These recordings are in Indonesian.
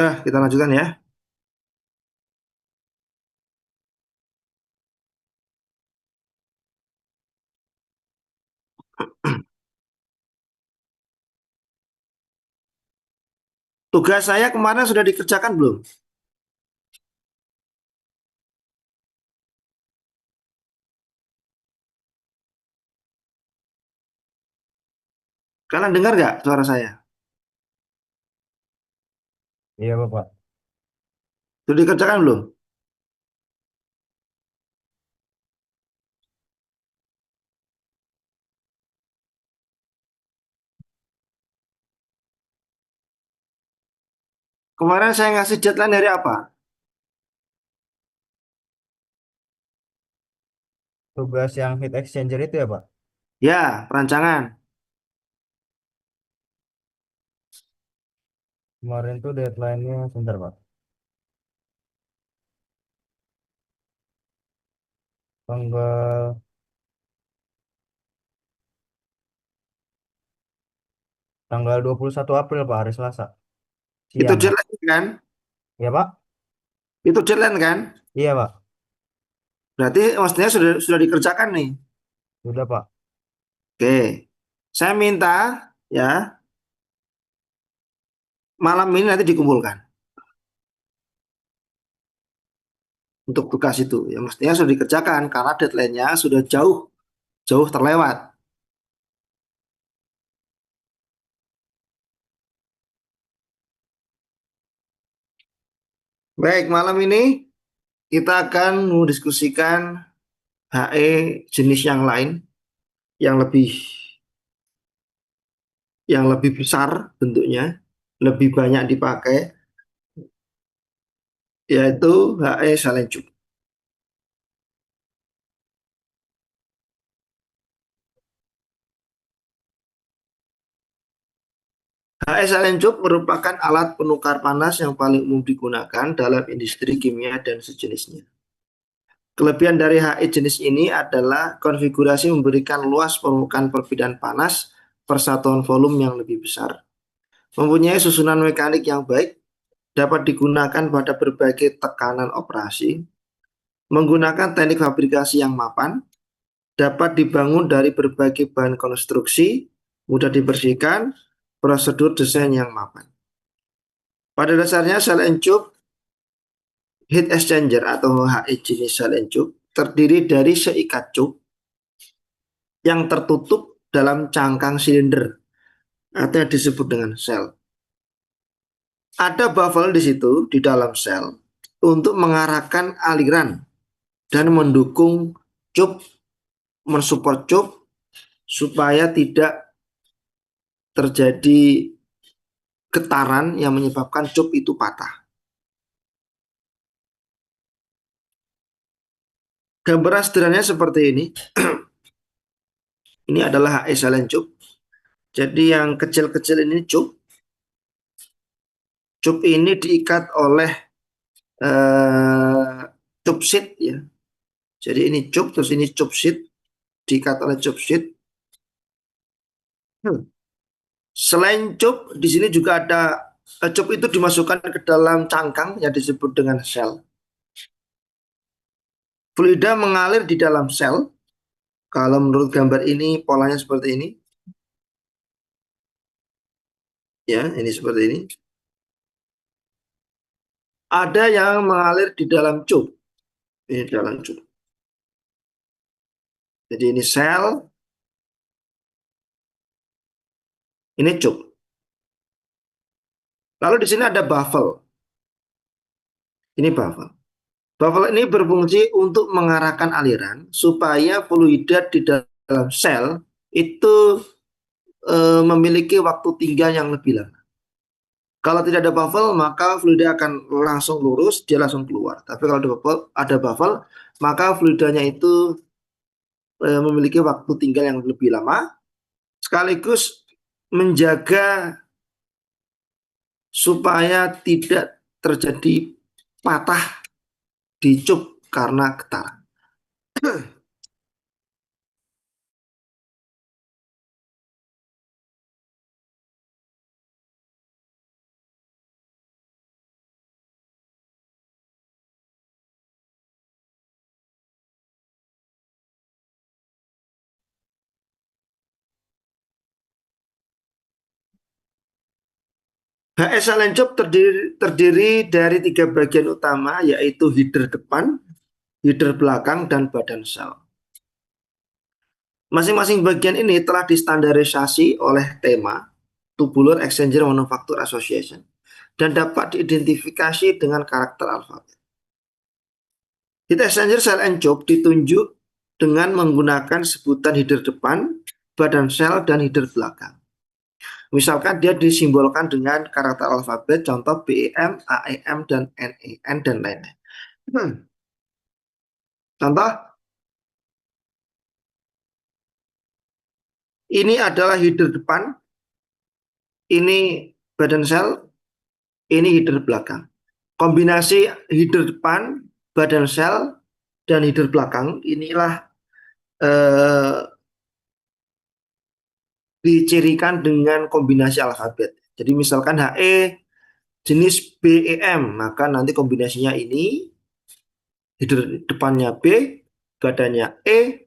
Kita lanjutkan ya. Tugas saya kemarin sudah dikerjakan belum? Kalian dengar nggak suara saya? Iya, Bapak. Sudah dikerjakan belum? Kemarin saya ngasih deadline dari apa? Tugas yang heat exchanger itu ya, Pak? Ya, perancangan. Kemarin tuh deadline-nya sebentar, Pak. Tanggal tanggal 21 April, Pak, hari Selasa. Itu Siang, Pak. deadline kan? Iya, Pak? Itu deadline kan? Iya, Pak. Berarti maksudnya sudah dikerjakan nih. Sudah, Pak. Oke. Saya minta ya malam ini nanti dikumpulkan untuk tugas itu. Ya mestinya sudah dikerjakan karena deadline-nya sudah jauh jauh terlewat. Baik, malam ini kita akan mendiskusikan HE jenis yang lain yang lebih besar bentuknya, lebih banyak dipakai, yaitu HE Salencup. HE Salencup merupakan alat penukar panas yang paling umum digunakan dalam industri kimia dan sejenisnya. Kelebihan dari HE jenis ini adalah konfigurasi memberikan luas permukaan perpindahan panas per satuan volume yang lebih besar. Mempunyai susunan mekanik yang baik, dapat digunakan pada berbagai tekanan operasi, menggunakan teknik fabrikasi yang mapan, dapat dibangun dari berbagai bahan konstruksi, mudah dibersihkan, prosedur desain yang mapan. Pada dasarnya sel encup heat exchanger atau HE jenis sel encup terdiri dari seikat cup yang tertutup dalam cangkang silinder atau yang disebut dengan sel. Ada baffle di situ di dalam sel untuk mengarahkan aliran dan mendukung cup, mensupport cup supaya tidak terjadi getaran yang menyebabkan cup itu patah. Gambaran sederhananya seperti ini. Ini adalah HE salen cup. Jadi yang kecil-kecil ini cup. Cup ini diikat oleh cup sheet ya. Jadi ini cup, terus ini cup sheet, diikat oleh cup sheet. Selain cup, di sini juga ada cup itu dimasukkan ke dalam cangkang yang disebut dengan sel. Fluida mengalir di dalam sel. Kalau menurut gambar ini polanya seperti ini, ya, ini seperti ini. Ada yang mengalir di dalam cup. Ini dalam cup. Jadi ini sel, ini cup. Lalu di sini ada baffle. Ini baffle. Baffle ini berfungsi untuk mengarahkan aliran supaya fluida di dalam sel itu memiliki waktu tinggal yang lebih lama. Kalau tidak ada baffle, maka fluida akan langsung lurus, dia langsung keluar. Tapi kalau ada baffle, maka fluidanya itu memiliki waktu tinggal yang lebih lama, sekaligus menjaga supaya tidak terjadi patah di cup karena getaran. HS silent job terdiri dari 3 bagian utama, yaitu header depan, header belakang, dan badan sel. Masing-masing bagian ini telah distandarisasi oleh tema Tubular Exchanger Manufacture Association dan dapat diidentifikasi dengan karakter alfabet. Heat exchanger cell and job ditunjuk dengan menggunakan sebutan header depan, badan sel, dan header belakang. Misalkan dia disimbolkan dengan karakter alfabet, contoh BEM, AEM, dan NEN, dan lain-lain. Contoh, ini adalah header depan, ini badan sel, ini header belakang. Kombinasi header depan, badan sel, dan header belakang inilah dicirikan dengan kombinasi alfabet. Jadi misalkan HE jenis BEM, maka nanti kombinasinya ini, header depannya B, badannya E,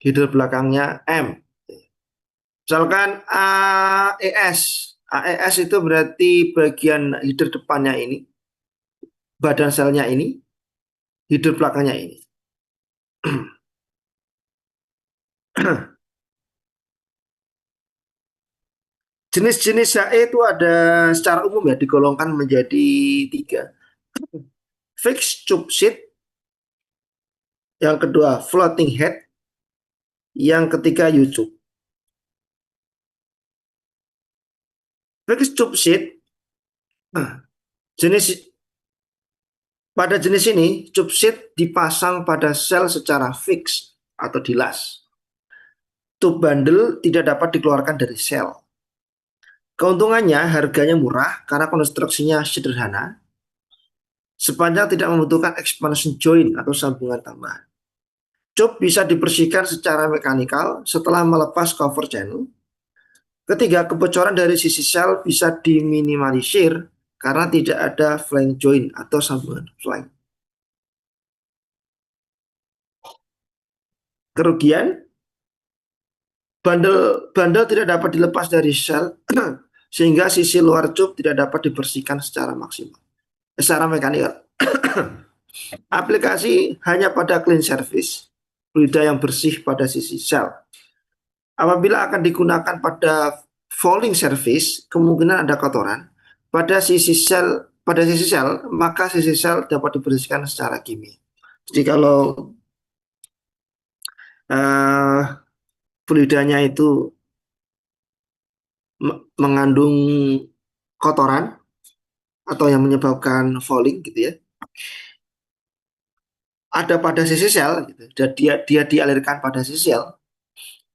header belakangnya M. Misalkan AES, AES itu berarti bagian header depannya ini, badan selnya ini, header belakangnya ini. Jenis-jenis HE itu ada secara umum ya digolongkan menjadi 3. Fixed tube sheet, yang kedua floating head, yang ketiga U-tube. Fixed tube sheet, pada jenis ini tube sheet dipasang pada sel secara fix atau dilas. Tube bundle tidak dapat dikeluarkan dari sel. Keuntungannya harganya murah karena konstruksinya sederhana, sepanjang tidak membutuhkan expansion joint atau sambungan tambahan. Tube bisa dibersihkan secara mekanikal setelah melepas cover channel. Ketiga, kebocoran dari sisi sel bisa diminimalisir karena tidak ada flank joint atau sambungan flank. Kerugian, bandel tidak dapat dilepas dari sel sehingga sisi luar tube tidak dapat dibersihkan secara maksimal, secara mekanikal. Aplikasi hanya pada clean surface, fluida yang bersih pada sisi sel. Apabila akan digunakan pada falling surface, kemungkinan ada kotoran pada sisi sel, maka sisi sel dapat dibersihkan secara kimia. Jadi kalau fluidanya itu mengandung kotoran atau yang menyebabkan falling gitu ya, ada pada sisi sel gitu, dan dia dialirkan pada sisi sel,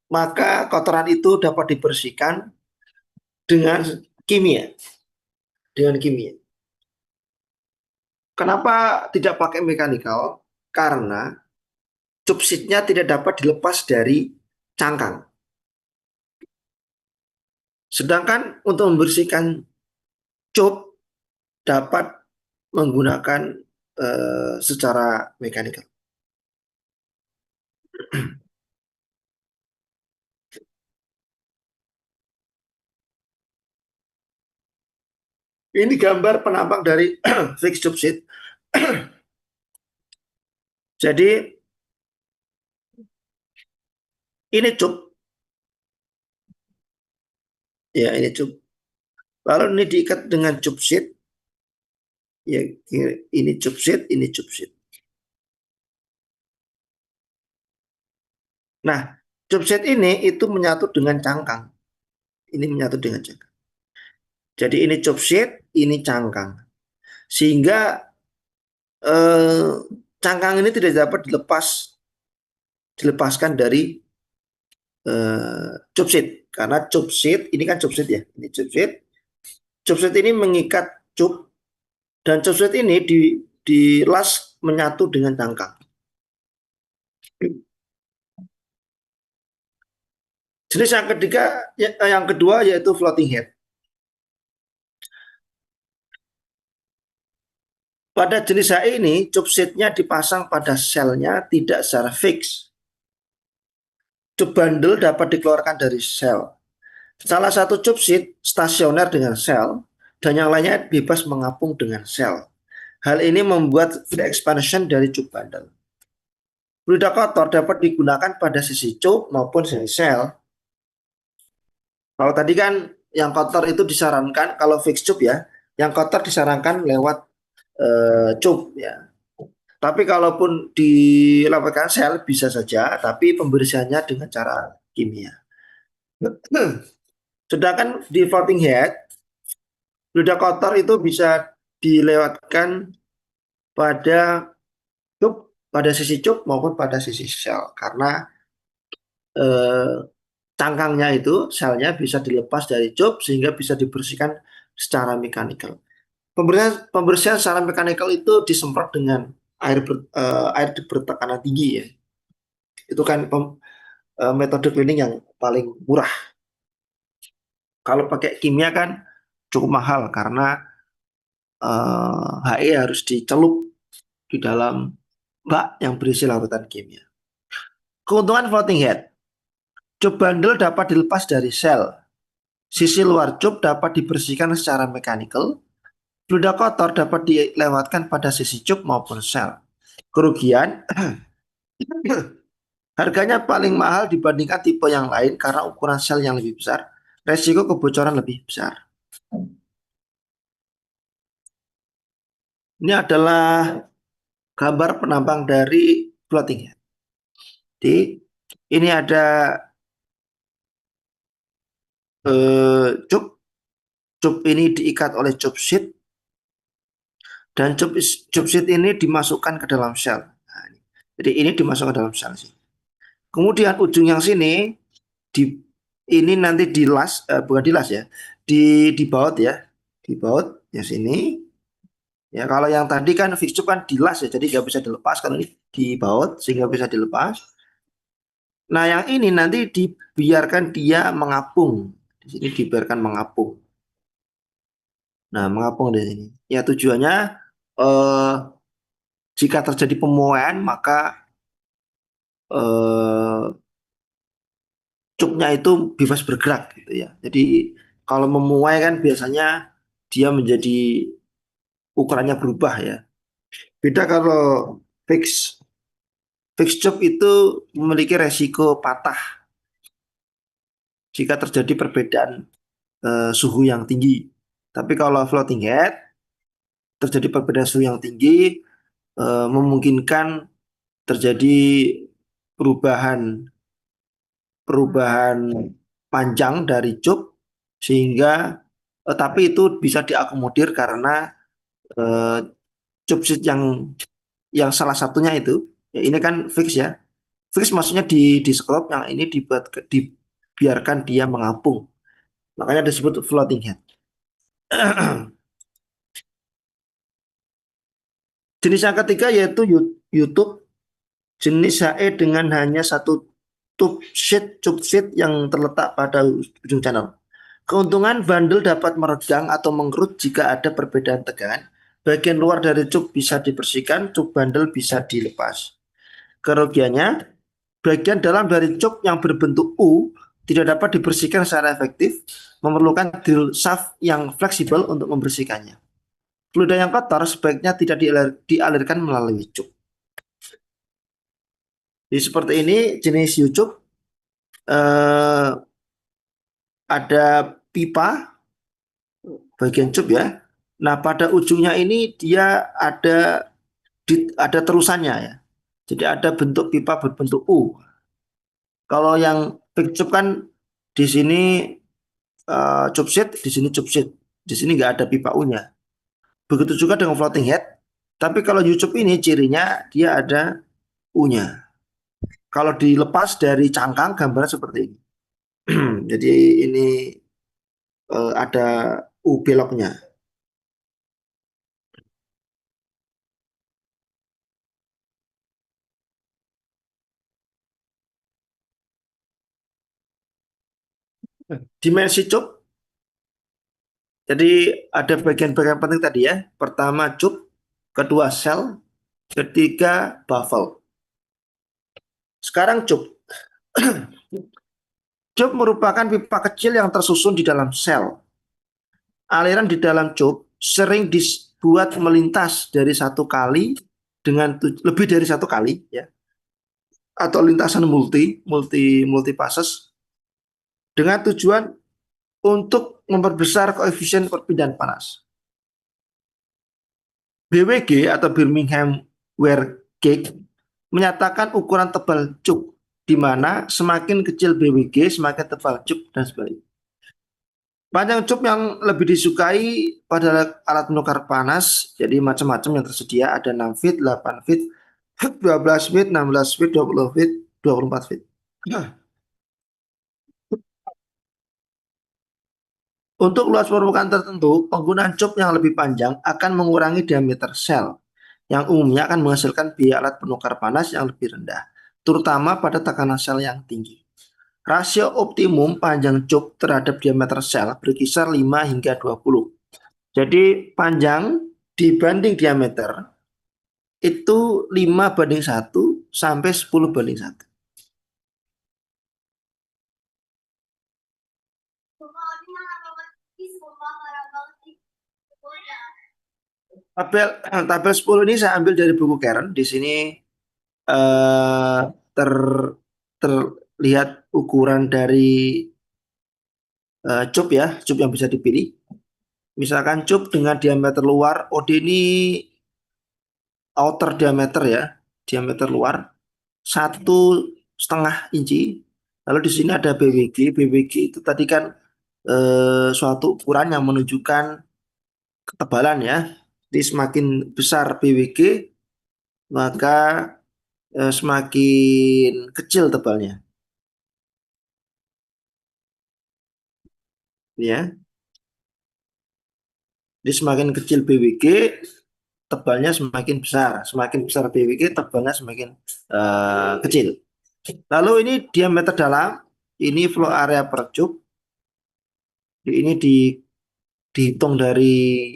maka kotoran itu dapat dibersihkan dengan kimia. Kenapa tidak pakai mekanikal? Karena tube sheet-nya tidak dapat dilepas dari cangkang. Sedangkan untuk membersihkan tube dapat menggunakan secara mekanikal. Ini gambar penampang dari fixed tube sheet. Jadi ini tube, ya ini tube. Lalu ini diikat dengan tube sheet, ya ini tube sheet, ini tube sheet. Nah, tube sheet ini itu menyatu dengan cangkang. Ini menyatu dengan cangkang. Jadi ini tube sheet, ini cangkang. Sehingga cangkang ini tidak dapat dilepaskan dari tube sheet. Karena tube sheet, ini kan tube sheet ya. Ini tube sheet. Tube sheet ini mengikat tube, dan tube sheet ini dilas menyatu dengan cangkang. Jenis yang kedua yaitu floating head. Pada jenis HE ini, tube sheet-nya dipasang pada selnya tidak secara fix. Tube bundle dapat dikeluarkan dari sel. Salah satu tube sheet stasioner dengan sel, dan yang lainnya bebas mengapung dengan sel. Hal ini membuat free expansion dari cup bundle. Fluida kotor dapat digunakan pada sisi cup maupun sisi sel. Kalau tadi kan yang kotor itu disarankan kalau fix cup ya, yang kotor disarankan lewat cup ya. Tapi kalaupun dilewatkan sel bisa saja, tapi pembersihannya dengan cara kimia. Sedangkan di floating head, ludah kotor itu bisa dilewatkan pada cup, pada sisi cup maupun pada sisi sel, karena eh, cangkangnya itu selnya bisa dilepas dari cup sehingga bisa dibersihkan secara mekanikal. Pembersihan secara mekanikal itu disemprot dengan air bertekanan tinggi ya. Itu kan metode cleaning yang paling murah. Kalau pakai kimia kan cukup mahal karena HE harus dicelup di dalam bak yang berisi larutan kimia. Keuntungan floating head. Cup bundle dapat dilepas dari sel. Sisi luar cup dapat dibersihkan secara mekanikal. Fluida kotor dapat dilewatkan pada sisi cup maupun sel. Kerugian, harganya paling mahal dibandingkan tipe yang lain karena ukuran sel yang lebih besar. Resiko kebocoran lebih besar. Ini adalah gambar penampang dari floating head. Jadi ini ada cup. Cup ini diikat oleh cup sheet dan cup sheet ini dimasukkan ke dalam sel. Nah, jadi ini dimasukkan ke dalam sel sih. Kemudian ujung yang sini di ini nanti dilas, bukan dilas ya, dibaut ya, dibaut ya sini. Ya kalau yang tadi kan fix cup kan dilas ya, jadi nggak bisa dilepas. Kalau ini dibaut sehingga bisa dilepas. Nah yang ini nanti dibiarkan dia mengapung. Di sini dibiarkan mengapung. Nah mengapung di sini. Ya tujuannya eh, jika terjadi pemuaian maka eh, cupnya itu bebas bergerak gitu ya. Jadi kalau memuai kan biasanya dia menjadi ukurannya berubah ya. Beda kalau fix fix cup itu memiliki resiko patah jika terjadi perbedaan suhu yang tinggi. Tapi kalau floating head terjadi perbedaan suhu yang tinggi memungkinkan terjadi perubahan perubahan panjang dari cup sehingga tapi itu bisa diakomodir karena eh, cup sheet yang salah satunya itu ya ini kan fix ya, fix maksudnya di scrub, yang ini dibiarkan dia mengapung, makanya disebut floating head. Jenis yang ketiga yaitu YouTube. Jenis HE dengan hanya satu cup sheet yang terletak pada ujung channel. Keuntungan bundle dapat meredam atau mengerut jika ada perbedaan tegangan. Bagian luar dari cup bisa dibersihkan, cup bundle bisa dilepas. Kerugiannya, bagian dalam dari cup yang berbentuk U tidak dapat dibersihkan secara efektif, memerlukan drill shaft yang fleksibel untuk membersihkannya. Fluida yang kotor sebaiknya tidak dialirkan melalui cup. Jadi seperti ini jenis U-cup, eh, ada pipa bagian cup ya. Nah pada ujungnya ini dia ada terusannya ya. Jadi ada bentuk pipa berbentuk U. Kalau yang big cup kan di sini cup sheet, di sini cup sheet, di sini nggak ada pipa U-nya. Begitu juga dengan floating head. Tapi kalau U-cup ini cirinya dia ada U-nya. Kalau dilepas dari cangkang gambarnya seperti ini. Jadi ini ada U beloknya. Dimensi cup, jadi ada bagian-bagian penting tadi ya. Pertama cup, kedua sel, ketiga baffle. Sekarang cup. Cup merupakan pipa kecil yang tersusun di dalam sel. aliran di dalam cup sering dibuat melintas dari satu kali dengan lebih dari satu kali ya, atau lintasan multi passes dengan tujuan untuk memperbesar koefisien perpindahan panas. BWG atau Birmingham Weir Gauge menyatakan ukuran tebal cup, di mana semakin kecil BWG semakin tebal cup dan sebaliknya. Panjang cup yang lebih disukai pada alat menukar panas, jadi macam-macam yang tersedia, ada 6 feet, 8 feet, 12 feet, 16 feet, 20 feet, 24 feet. Nah, untuk luas permukaan tertentu, penggunaan cup yang lebih panjang akan mengurangi diameter sel, yang umumnya akan menghasilkan biaya alat penukar panas yang lebih rendah, terutama pada tekanan sel yang tinggi. Rasio optimum panjang cup terhadap diameter sel berkisar 5 hingga 20. Jadi panjang dibanding diameter itu 5:1 sampai 10:1. Tabel tabel 10 ini saya ambil dari buku Karen. Di sini eh, ter terlihat ukuran dari cup ya, cup yang bisa dipilih. Misalkan cup dengan diameter luar, OD ini outer diameter ya, diameter luar 1,5 inci. Lalu di sini ada BWG. BWG itu tadi kan suatu ukuran yang menunjukkan ketebalan ya. Jadi semakin besar BWG maka semakin kecil tebalnya. Ya, jadi semakin kecil BWG tebalnya semakin besar. Semakin besar BWG tebalnya semakin kecil. Lalu ini diameter dalam, ini flow area per cube. Ini dihitung dari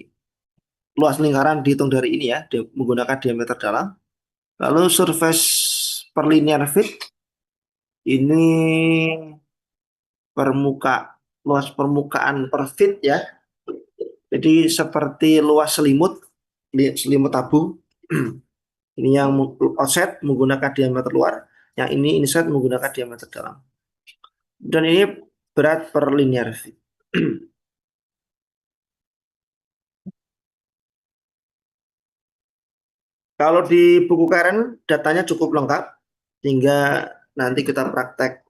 luas lingkaran, dihitung dari ini ya, menggunakan diameter dalam. Lalu surface per linear feet ini luas permukaan per feet ya. Jadi seperti luas selimut tabung. Ini yang offset menggunakan diameter luar, yang ini inset menggunakan diameter dalam. Dan ini berat per linear feet. Kalau di buku Karen datanya cukup lengkap, sehingga nanti kita praktek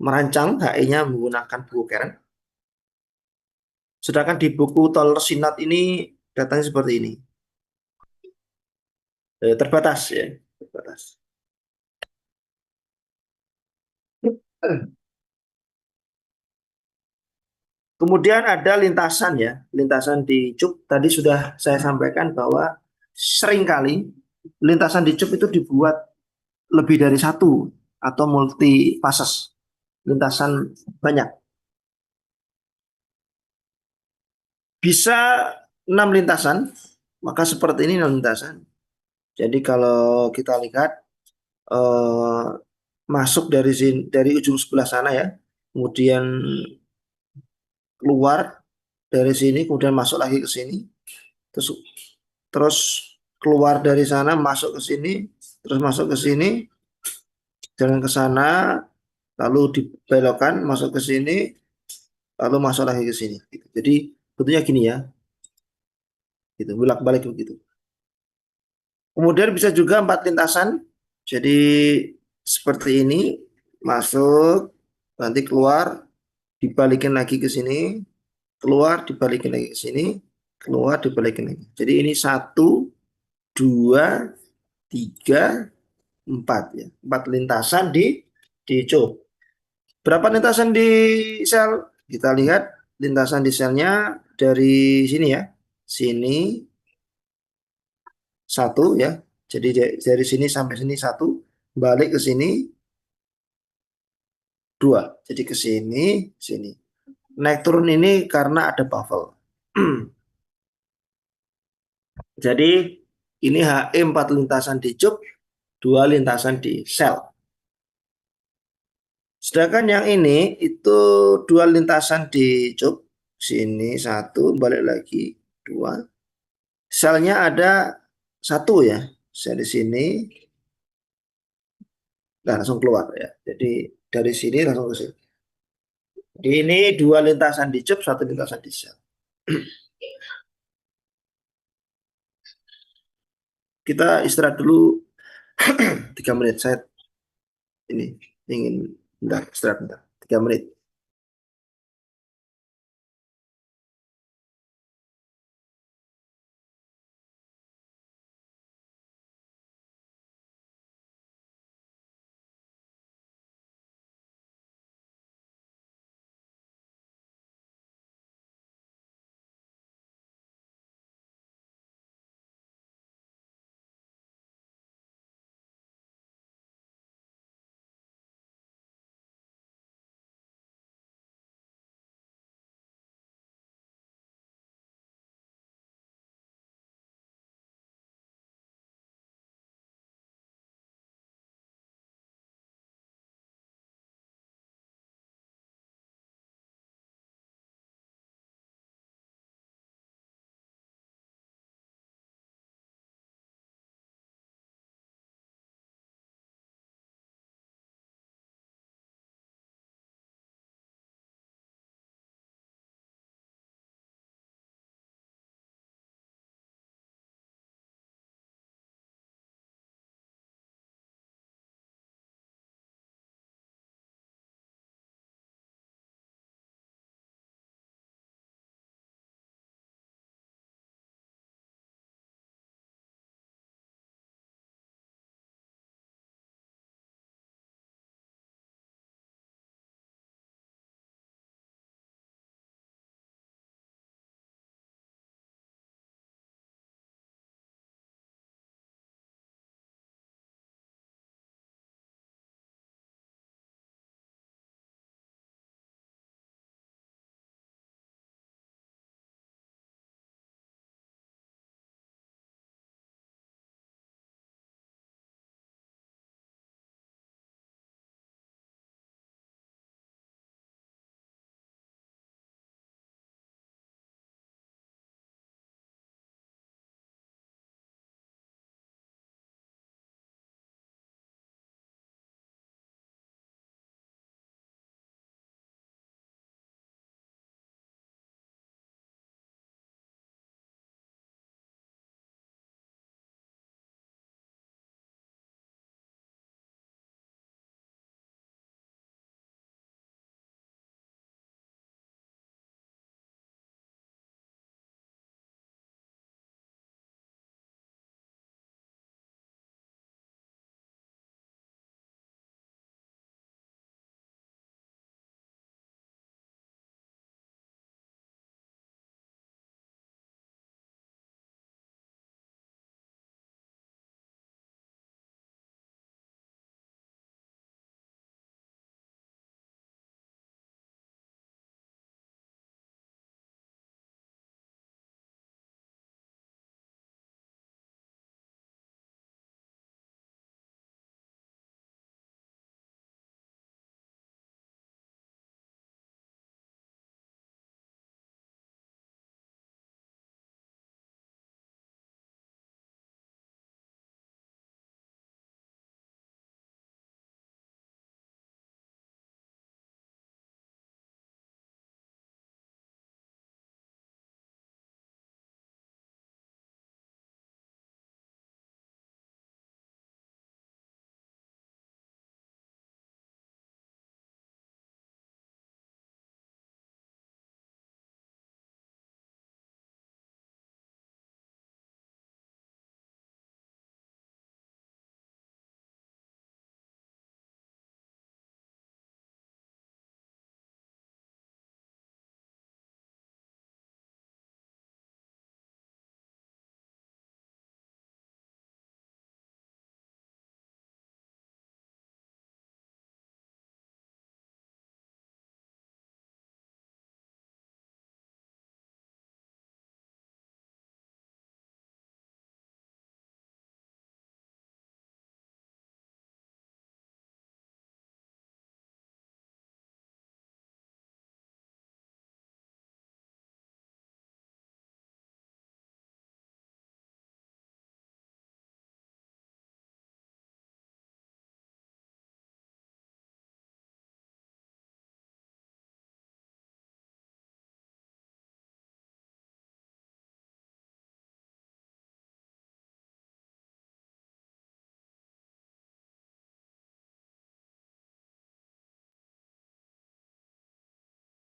merancang HE-nya menggunakan buku Karen. Sedangkan di buku Toller Sinat ini datanya seperti ini. Terbatas ya, terbatas. Kemudian ada lintasan ya, lintasan di cup. Tadi sudah saya sampaikan bahwa seringkali lintasan di cup itu dibuat lebih dari satu atau multi passes, lintasan banyak. Bisa 6 lintasan, maka seperti ini 6 lintasan. Jadi kalau kita lihat eh, masuk dari sini, dari ujung sebelah sana ya, kemudian keluar dari sini, kemudian masuk lagi ke sini, terus terus keluar dari sana masuk ke sini, terus masuk ke sini, jalan ke sana, lalu dibelokkan masuk ke sini, lalu masuk lagi ke sini. Jadi bentuknya gini ya, gitu, bolak-balik begitu. Kemudian bisa juga 4 lintasan, jadi seperti ini, masuk, nanti keluar, dibalikin lagi ke sini, keluar, dibalikin lagi ke sini, keluar, dibalikin lagi. Jadi ini 1, 2, 3, 4 ya. 4 lintasan di cup. Berapa lintasan di sel? Kita lihat lintasan di selnya dari sini ya. Sini 1 ya. Jadi dari sini sampai sini 1, balik ke sini 2. Jadi ke sini, sini. Naik turun ini karena ada baffle. Jadi ini HE 4 lintasan di cup, 2 lintasan di sel. Sedangkan yang ini itu 2 lintasan di cup, Sini satu, balik lagi dua. Selnya ada satu ya. Sel di sini, nah langsung keluar ya. Jadi dari sini langsung ke sini. Jadi ini dua lintasan di job, satu lintasan di sel. Kita istirahat dulu 3 menit. Saya ini ingin bentar, istirahat bentar. 3 menit.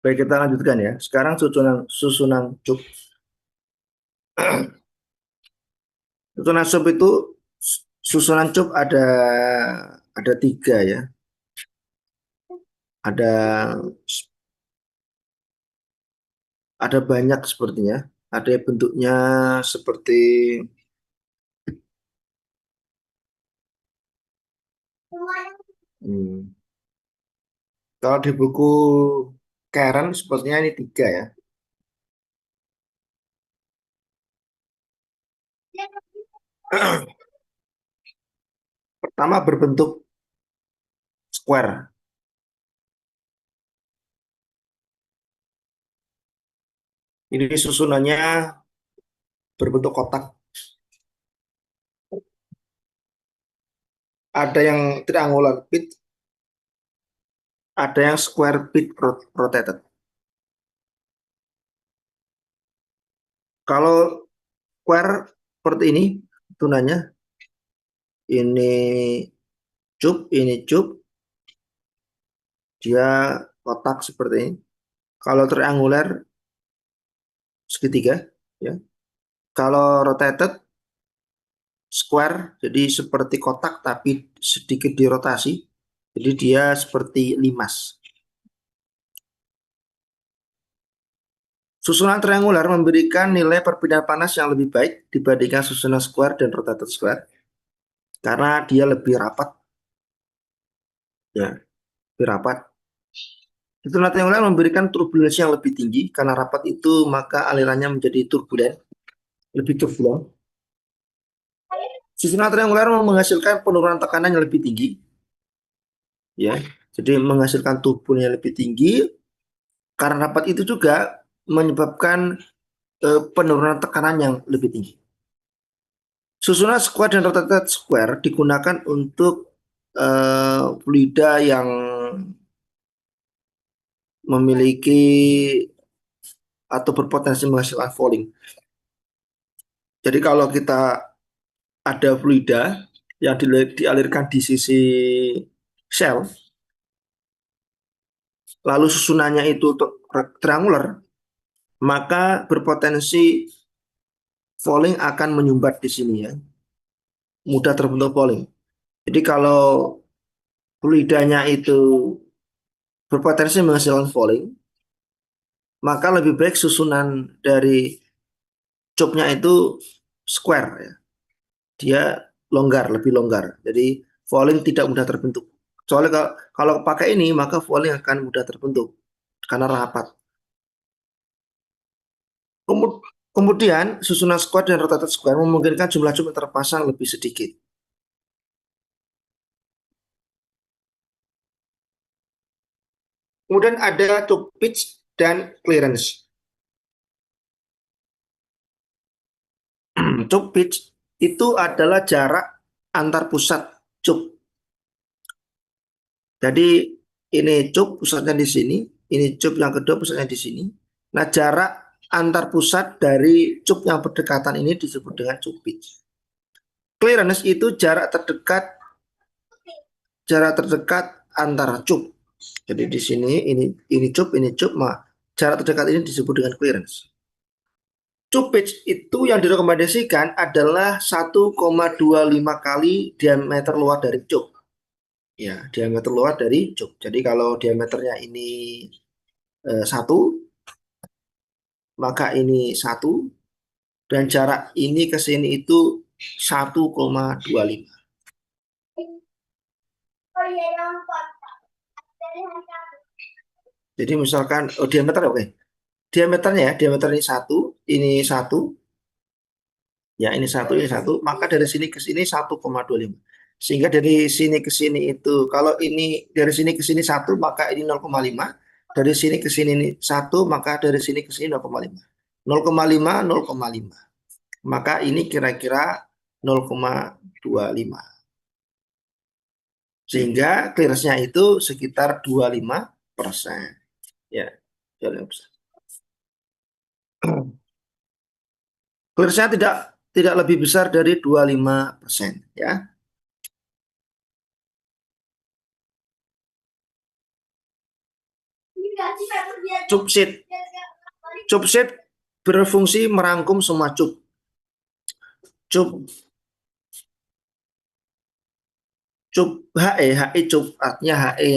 Baik, kita lanjutkan ya. Sekarang susunan susunan cup. Susunan cup itu susunan cup ada tiga ya. Ada ada banyak sepertinya. Ada yang bentuknya seperti hmm, kalau di buku Karen sepertinya ini tiga ya. Pertama berbentuk square. Ini susunannya berbentuk kotak. Ada yang triangular pit, ada yang square pit rotated. Kalau square seperti ini, tunanya ini cup, dia kotak seperti ini. Kalau triangular segitiga, ya. Kalau rotated square, jadi seperti kotak tapi sedikit dirotasi. Jadi dia seperti limas. Susunan triangular memberikan nilai perpindahan panas yang lebih baik dibandingkan susunan square dan rotated square karena dia lebih rapat, ya, lebih rapat. Susunan triangular memberikan turbulensi yang lebih tinggi karena rapat itu maka alirannya menjadi turbulen, lebih turbulen. Susunan triangular menghasilkan penurunan tekanan yang lebih tinggi, ya. Jadi menghasilkan turbulen yang lebih tinggi karena rapat itu juga menyebabkan penurunan tekanan yang lebih tinggi. Susunan square dan rotated square digunakan untuk fluida yang memiliki atau berpotensi menghasilkan falling. Jadi kalau kita ada fluida yang dialirkan di sisi sel, lalu susunannya itu triangular, maka berpotensi falling akan menyumbat di sini ya, mudah terbentuk falling. Jadi kalau fluidanya itu berpotensi menghasilkan falling, maka lebih baik susunan dari cupnya itu square ya. Dia longgar, lebih longgar. Jadi falling tidak mudah terbentuk. Soalnya kalau pakai ini maka falling akan mudah terbentuk karena rapat. Kemudian susunan square dan rotated square memungkinkan jumlah cup yang terpasang lebih sedikit. Kemudian ada cup pitch dan clearance. Cup pitch itu adalah jarak antar pusat cup. Jadi ini cup pusatnya di sini, ini cup yang kedua pusatnya di sini. Nah, jarak antar pusat dari cup yang berdekatan ini disebut dengan cup pitch. Clearance itu jarak terdekat antara cup. Jadi di sini ini cup, jarak terdekat ini disebut dengan clearance. Cup pitch itu yang direkomendasikan adalah 1,25 kali diameter luar dari cup. Ya, diameter luar dari cup. Jadi kalau diameternya ini 1, maka ini 1, dan jarak ini ke sini itu 1,25. Jadi misalkan diameter oke. Diameternya ya, diameter ini satu, ya ini satu, maka dari sini ke sini 1,25. Sehingga dari sini ke sini itu kalau ini dari sini ke sini 1, maka ini 0,5. Dari sini ke sini ini 1, maka dari sini ke sini 0,5. 0,5, 0,5. Maka ini kira-kira 0,25. Sehingga clearance-nya itu sekitar 25%. Ya, 25%. Clearance-nya tidak lebih besar dari 25%, ya. Cup sheet. Cup sheet berfungsi merangkum semua cup. Cup cup HE cup artinya eh,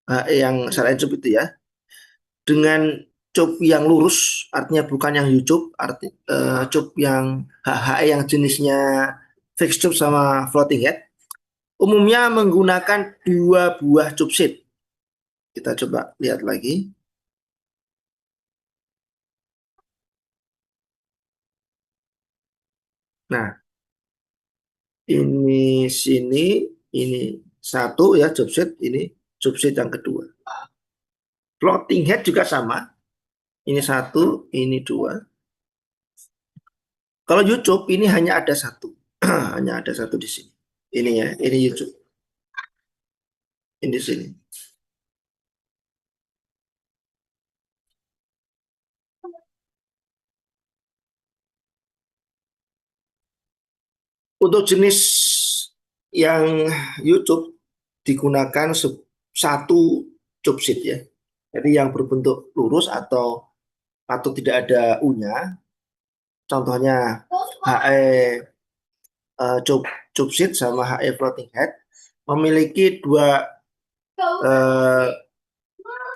HE yang selain cup itu ya. Dengan cup yang lurus artinya bukan yang U-cup, cup yang HE yang jenisnya fixed cup sama floating head umumnya menggunakan dua buah cup sheet. Kita coba lihat lagi. Nah, ini satu ya job set, ini job set yang kedua. Floating head juga sama, ini satu, ini dua. Kalau YouTube ini hanya ada satu, hanya ada satu di sini. Ini ya, ini YouTube, ini di sini. Untuk jenis yang YouTube digunakan satu job sheet ya. Jadi yang berbentuk lurus atau tidak ada U-nya. Contohnya HE job sheet sama HE floating head memiliki dua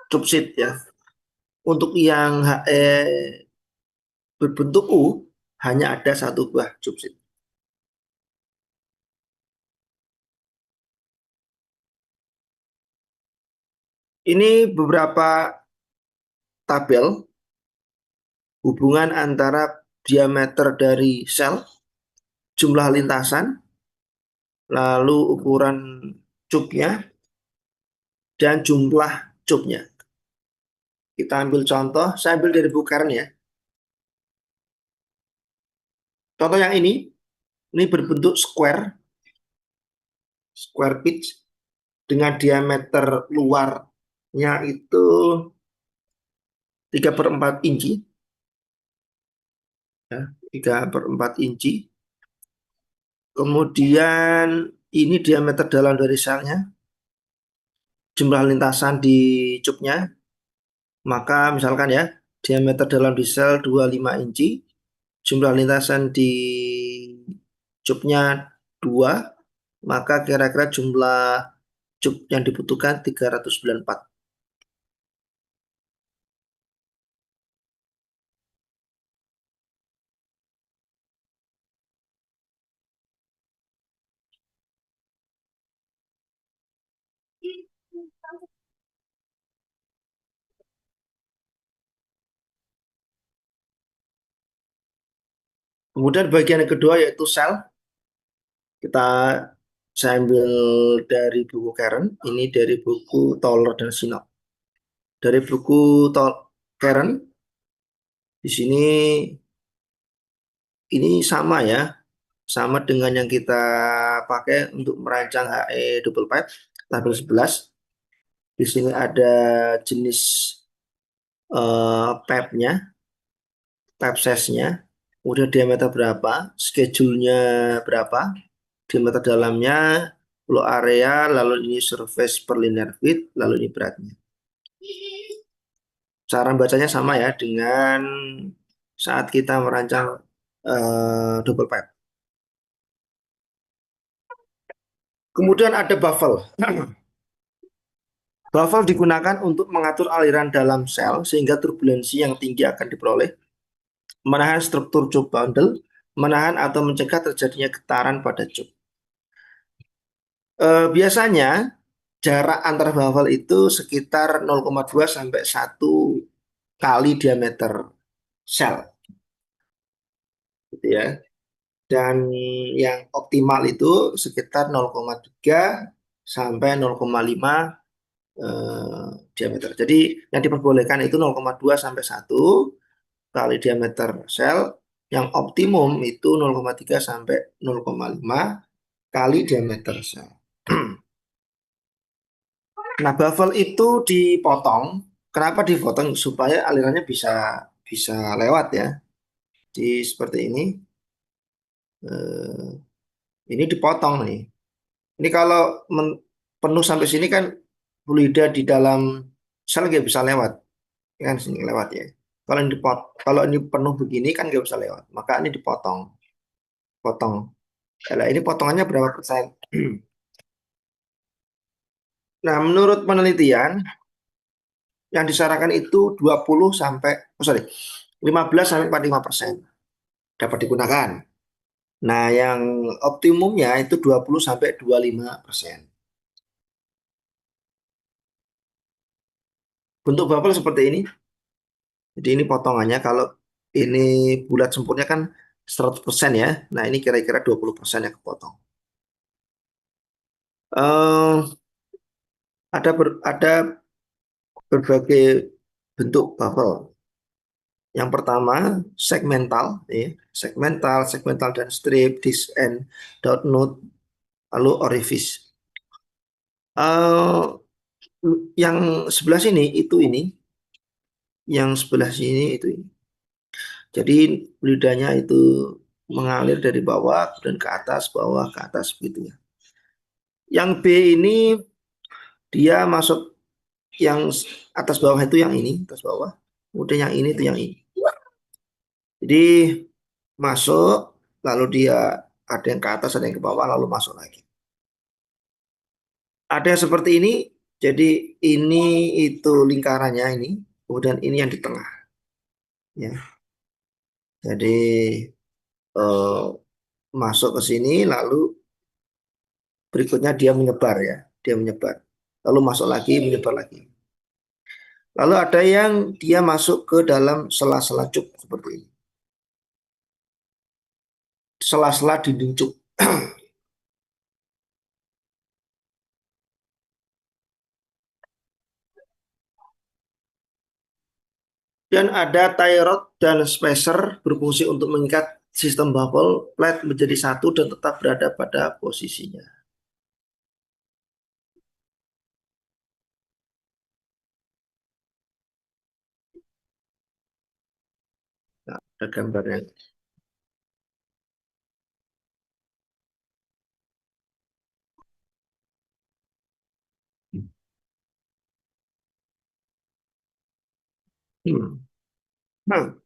job sheet ya. Untuk yang HE berbentuk U hanya ada satu buah job sheet. Ini beberapa tabel hubungan antara diameter dari sel, jumlah lintasan, lalu ukuran cupnya, dan jumlah cupnya. Kita ambil contoh, saya ambil dari buku Karen ya. Contoh yang ini berbentuk square pitch dengan diameter luarnya itu 3/4 inci. Ya, 3/4 inci. Kemudian ini diameter dalam dari selnya, jumlah lintasan di cupnya, maka misalkan ya, diameter dalam di sel 25 inci, jumlah lintasan di cupnya 2, maka kira-kira jumlah cup yang dibutuhkan 394. Kemudian bagian yang kedua yaitu sel. Saya ambil dari buku Karen, ini dari buku Toller dan Sinop. Dari buku Karen, di sini ini sama ya, sama dengan yang kita pakai untuk merancang HE double pipe tabel 11. Di sini ada jenis pipe-nya, pipe size-nya, kemudian diameter berapa, schedule-nya berapa, diameter dalamnya, flow area, lalu ini surface per linear feet, lalu ini beratnya. Cara bacanya sama ya dengan saat kita merancang double pipe. Kemudian ada baffle. Baffle digunakan untuk mengatur aliran dalam sel sehingga turbulensi yang tinggi akan diperoleh, menahan struktur cup bundle, menahan atau mencegah terjadinya getaran pada cup. Biasanya jarak antar baffle itu sekitar 0,2 sampai 1 kali diameter sel, gitu ya. Dan yang optimal itu sekitar 0,3 sampai 0,5 diameter. Jadi yang diperbolehkan itu 0,2 sampai 1 kali diameter sel, yang optimum itu 0,3 sampai 0,5 kali diameter sel. Nah, baffle itu dipotong. Kenapa dipotong? Supaya alirannya bisa bisa lewat ya. Di seperti ini. Eh, ini dipotong nih. Ini kalau penuh sampai sini kan fluida di dalam sel nggak bisa lewat, ya kan sini lewat ya. Kalau ini penuh begini kan nggak bisa lewat, maka ini dipotong, potong. Nah, ini potongannya berapa persen? Nah, menurut penelitian yang disarankan itu 20 sampai, oh sorry, 15 sampai 45% dapat digunakan. Nah, yang optimumnya itu 20 sampai 25%. Bentuk bubble seperti ini. Jadi ini potongannya, kalau ini bulat sempurna kan 100% ya. Nah, ini kira-kira 20% yang kepotong. Eh ada berbagai bentuk bubble. Yang pertama segmental, ya. Segmental dan strip, disc and dot node, lalu orifice. Eh yang sebelah sini itu ini, yang sebelah sini itu ini. Jadi lidahnya itu mengalir dari bawah dan ke atas, bawah ke atas begitu ya. Yang B ini dia masuk, yang atas bawah itu yang ini, atas bawah. Kemudian yang ini itu yang ini. Jadi masuk, lalu dia ada yang ke atas, ada yang ke bawah, lalu masuk lagi. Ada yang seperti ini, jadi ini itu lingkarannya ini, kemudian ini yang di tengah. Ya, jadi eh, masuk ke sini, lalu berikutnya dia menyebar ya, dia menyebar. Lalu masuk lagi, menyebar lagi. Lalu ada yang dia masuk ke dalam sela-sela cup seperti ini. Sela-sela dinding cup. Dan ada tie rod dan spacer berfungsi untuk mengikat sistem bubble plate menjadi satu dan tetap berada pada posisinya. Nah, ada gambarnya. Hmm. Nah,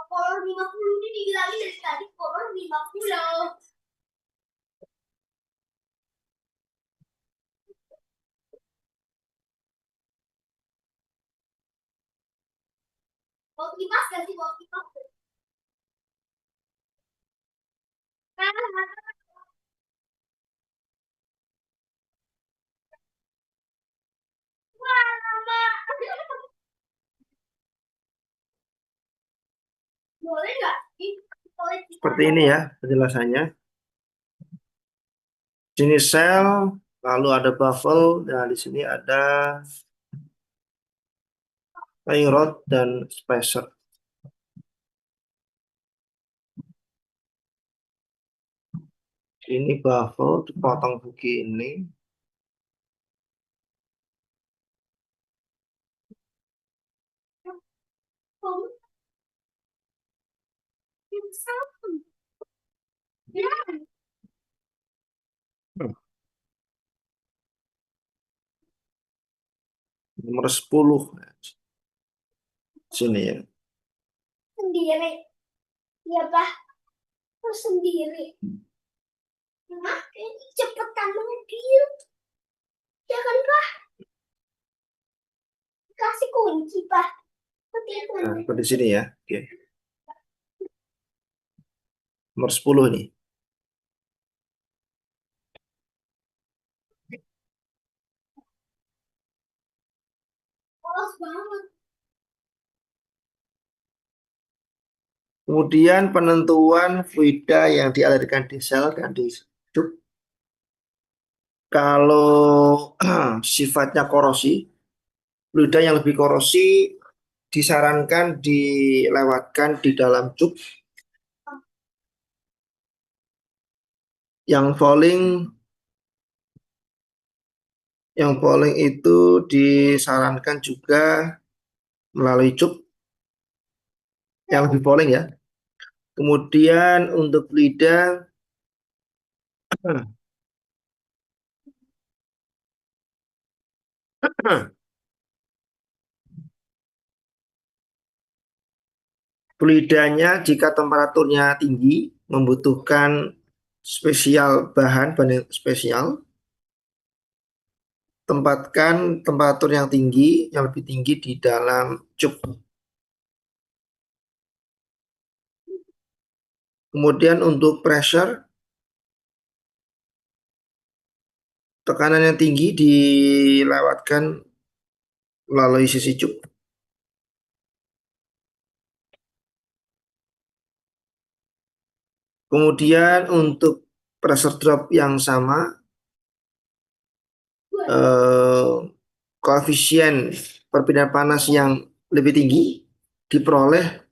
Kolor 50 ini dibilangin dari tadi kolor 50. Mau kipas gak sih? Mau kipas? Boleh nggak? seperti ini ya penjelasannya. Sini sel, lalu ada baffle, dan di sini ada tie rod dan spacer. Ini baffle dipotong begini. Hmm, Nomor 10 sini ya. Sendiri. Ya, Pak. Terus sendiri. Mak, ini cepetan mobil. Ya kan, Pak? Kasih kunci, Pak. Nah, seperti sini ya. Oke. Nomor 10 nih. Polos banget. Kemudian penentuan fluida yang dialirkan di sel dan di cup. Kalau sifatnya korosi, fluida yang lebih korosi disarankan dilewatkan di dalam cup yang falling itu disarankan juga melalui cup yang lebih falling ya. Kemudian untuk fluida fluidanya jika temperaturnya tinggi membutuhkan bahan yang spesial. Tempatkan temperatur yang lebih tinggi di dalam cup. Kemudian untuk pressure, tekanan yang tinggi dilewatkan melalui sisi cup. Kemudian untuk pressure drop yang sama, koefisien perpindahan panas yang lebih tinggi diperoleh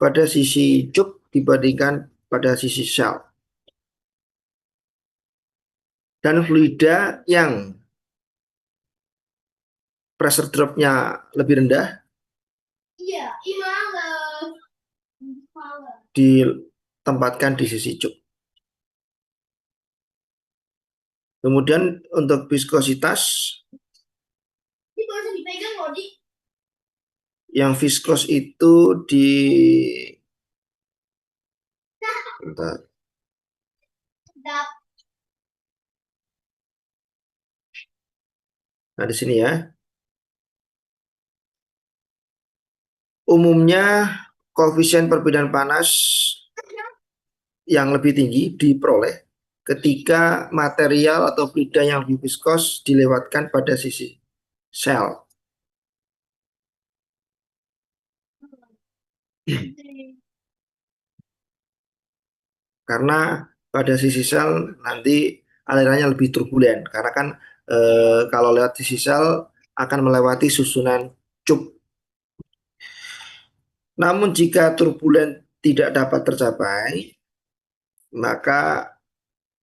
pada sisi cup dibandingkan pada sisi shell. Dan fluida yang pressure drop-nya lebih rendah ditempatkan di sisi cup. Kemudian untuk viskositas, yang viskos itu nah di sini ya. Umumnya koefisien perpindahan panas yang lebih tinggi diperoleh ketika material atau fluida yang lebih viskos dilewatkan pada sisi shell. Karena pada sisi shell nanti alirannya lebih turbulen karena kan kalau lewat sisi shell akan melewati susunan cup. Namun jika turbulen tidak dapat tercapai, maka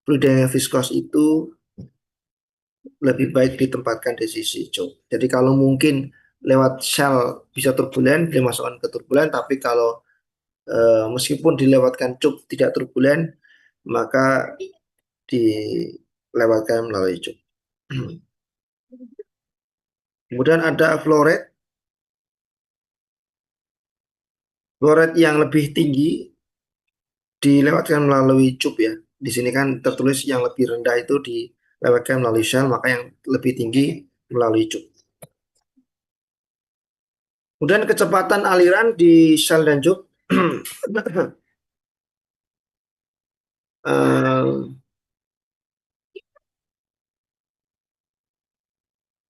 fluida yang viskos itu lebih baik ditempatkan di sisi cup. Jadi kalau mungkin lewat shell bisa turbulen, dimasukkan ke turbulen, tapi kalau meskipun dilewatkan cup tidak turbulen, maka dilewatkan melalui cup. Kemudian ada flow rate. Flow rate yang lebih tinggi dilewatkan melalui cup ya. Di sini kan tertulis yang lebih rendah itu dilewatkan melalui shell, maka yang lebih tinggi melalui cup. Kemudian kecepatan aliran di shell dan cup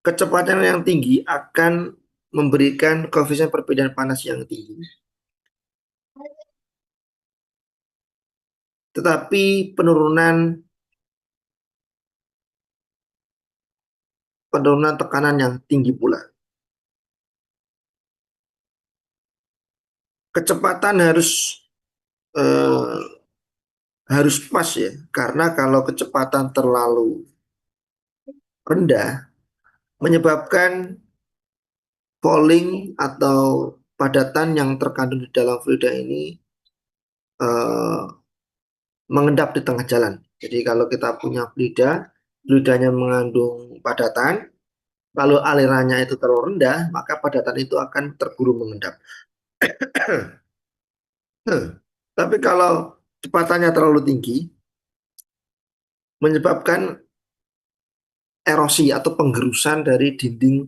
kecepatan yang tinggi akan memberikan koefisien perpindahan panas yang tinggi. Tetapi penurunan tekanan yang tinggi pula. Kecepatan harus pas ya, karena kalau kecepatan terlalu rendah menyebabkan falling atau padatan yang terkandung di dalam fluida ini mengendap di tengah jalan. Jadi kalau kita punya fluidanya mengandung padatan, kalau alirannya itu terlalu rendah, maka padatan itu akan terburu mengendap. Tapi kalau kecepatannya terlalu tinggi, menyebabkan erosi atau penggerusan dari dinding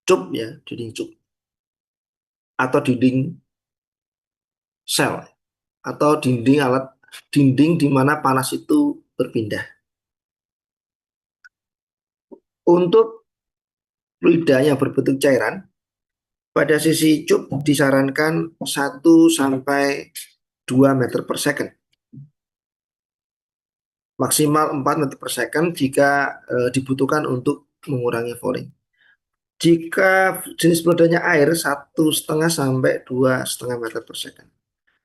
cup ya, dinding cup atau dinding sel atau dinding di mana panas itu berpindah. Untuk fluida yang berbentuk cairan, pada sisi cup disarankan 1 sampai 2 meter per second. maksimal 4 meter per second jika dibutuhkan untuk mengurangi fouling. Jika jenis peludanya air 1,5 sampai 2,5 meter per second.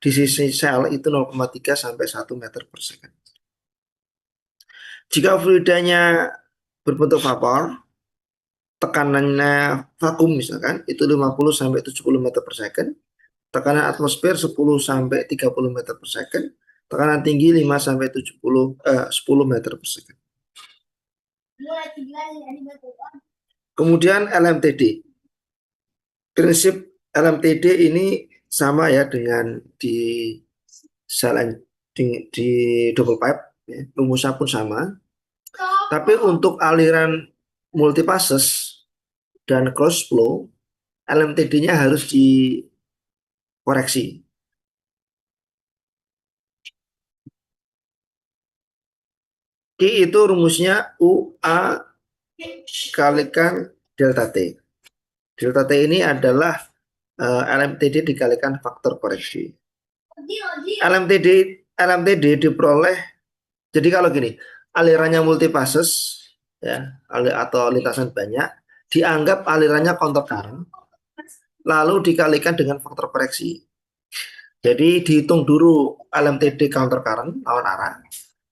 Di sisi sel itu 0,3 sampai 1 meter per second. Jika fluidanya berbentuk vapor, tekanannya vakum misalkan itu 50 sampai 70 meter per second, tekanan atmosfer 10 sampai 30 meter per second, tekanan tinggi 5 sampai 10 meter per second. Kemudian LMTD. Prinsip LMTD ini sama ya dengan di di double pipe, ya. Rumusnya pun sama. Tapi untuk aliran multipasses dan close flow, LMTD-nya harus dikoreksi. Q itu rumusnya UA kalikan delta T. Delta T ini adalah LMTD dikalikan faktor koreksi. LMTD diperoleh, jadi kalau gini, alirannya multipasses ya, atau lintasan banyak, dianggap alirannya counter current, lalu dikalikan dengan faktor koreksi. Jadi dihitung dulu LMTD counter current lawan arah.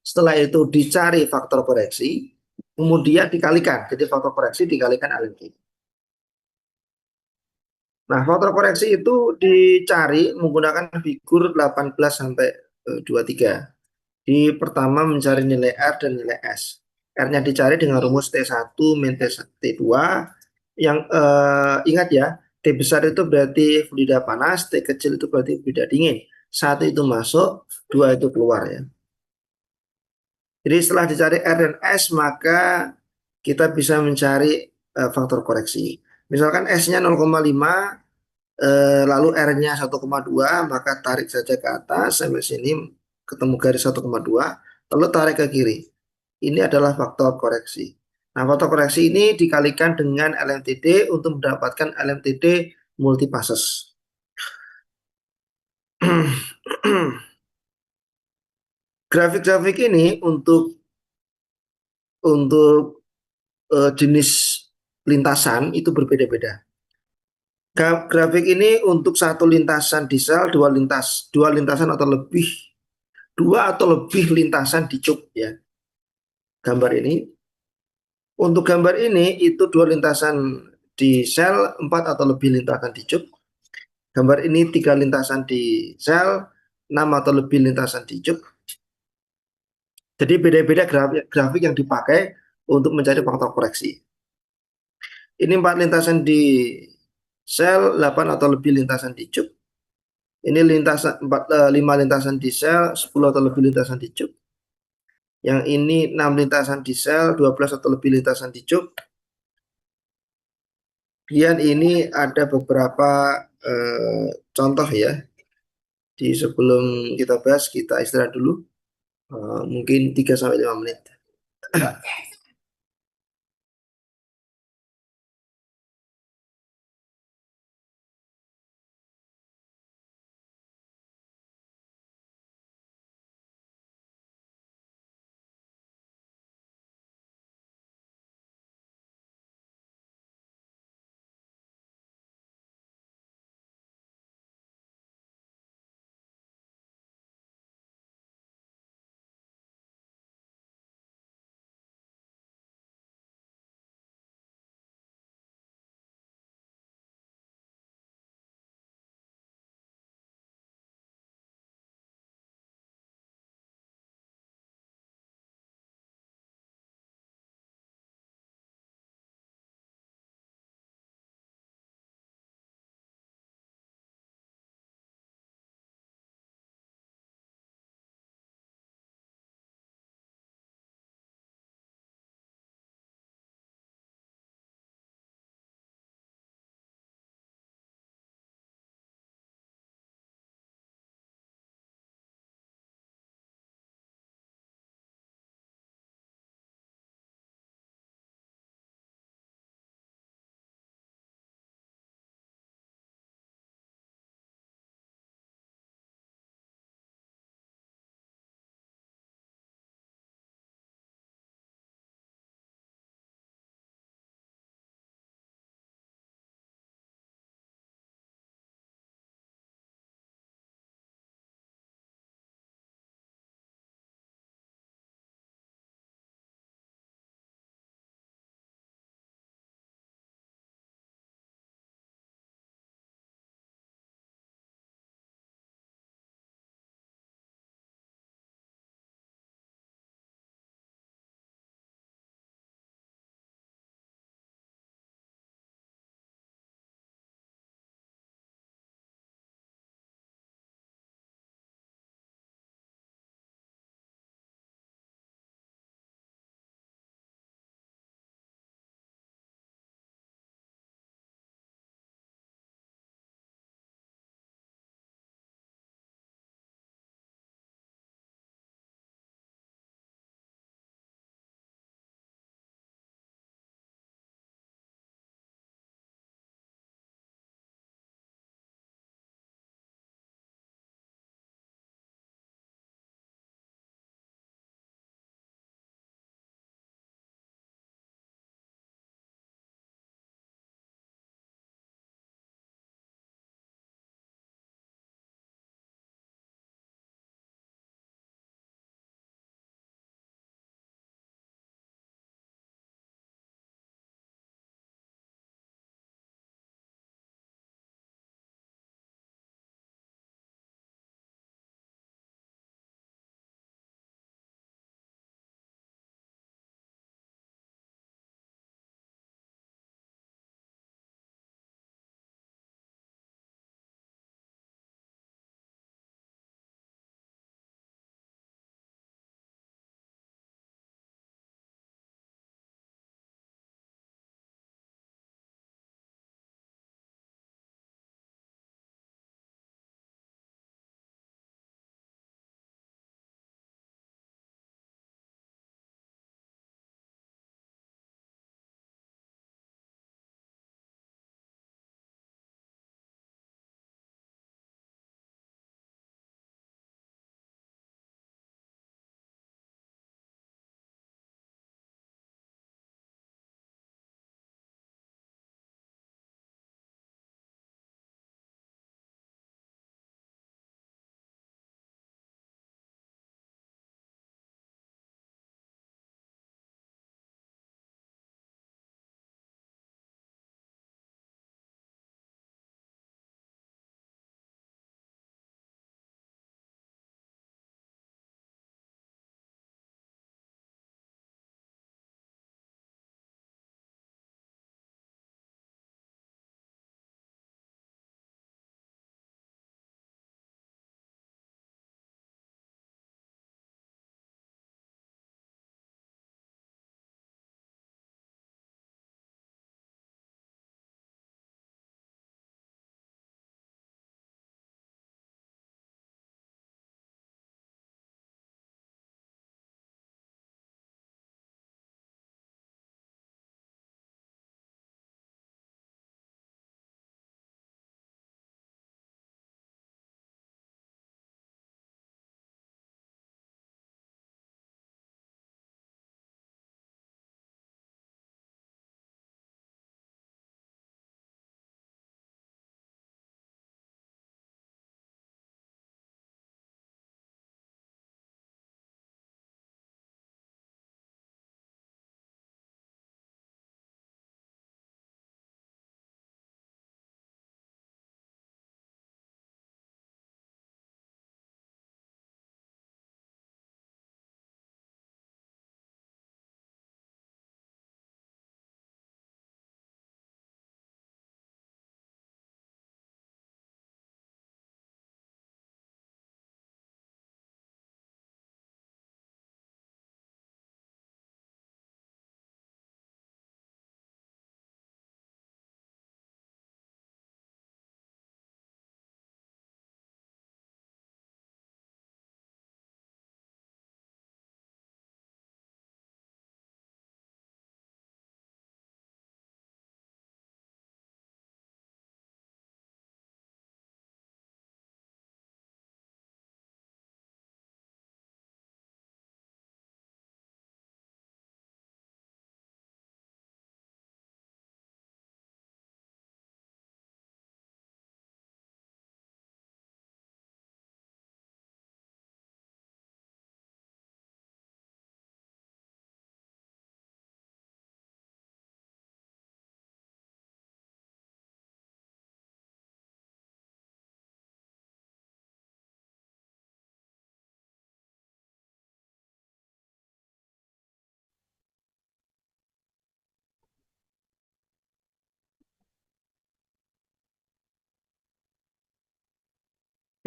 Setelah itu dicari faktor koreksi, kemudian dikalikan. Jadi faktor koreksi dikalikan LMTD. Nah, faktor koreksi itu dicari menggunakan figur 18 sampai 23. Di pertama mencari nilai R dan nilai S. R-nya dicari dengan rumus T1 min T2 yang ingat ya, T besar itu berarti fluida panas, T kecil itu berarti fluida dingin. 1 itu masuk, 2 itu keluar ya. Jadi setelah dicari R dan S maka kita bisa mencari faktor koreksi. Misalkan S-nya 0,5 lalu R-nya 1,2, maka tarik saja ke atas sampai sini ketemu garis 1,2, lalu tarik ke kiri. Ini adalah faktor koreksi. Nah, faktor koreksi ini dikalikan dengan LMTD untuk mendapatkan LMTD multipasses. Grafik-grafik ini untuk jenis lintasan itu berbeda-beda. Grafik ini untuk satu lintasan di sel, dua lintasan atau lebih, dua atau lebih lintasan di cup ya. Gambar ini. Untuk gambar ini itu dua lintasan di sel, 4 atau lebih lintasan di cup. Gambar ini 3 lintasan di sel, 6 atau lebih lintasan di cup. Jadi beda-beda grafik yang dipakai untuk mencari faktor koreksi. Ini 4 lintasan di sel, 8 atau lebih lintasan di cup. Ini 5 lintasan di sel, 10 atau lebih lintasan di cup. Yang ini 6 lintasan di sel, 12 atau lebih lintasan di cup. Kemudian ini ada beberapa contoh ya. Di sebelum kita bahas, kita istirahat dulu. Mungkin 3-5 menit.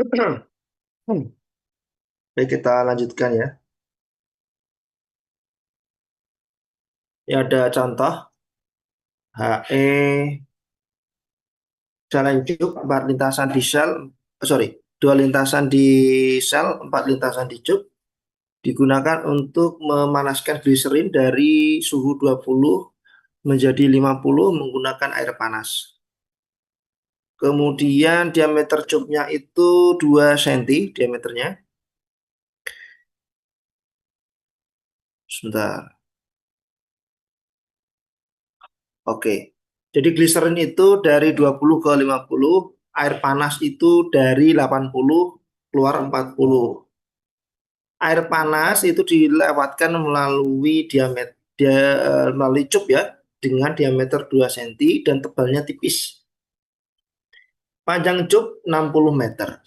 Baik, kita lanjutkan ya. Ya, ada contoh HE jalan cup 4 lintasan di sel, sorry, 2 lintasan di sel, 4 lintasan di cup digunakan untuk memanaskan gliserin dari suhu 20 menjadi 50 menggunakan air panas. Kemudian diameter cupnya itu 2 cm diameternya. Sebentar. Oke. Jadi gliserin itu dari 20 ke 50, air panas itu dari 80 keluar 40. Air panas itu dilewatkan melalui melalui cup ya, dengan diameter 2 cm dan tebalnya tipis. Panjang cup 60 meter.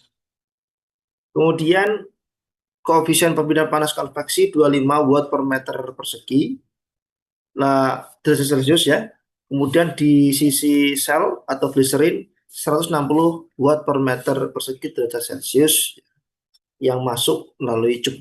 Kemudian koefisien perbedaan panas konveksi 25 watt per meter persegi. Nah, derajat Celcius ya. Kemudian di sisi sel atau gliserin 160 watt per meter persegi derajat Celcius yang masuk melalui cup.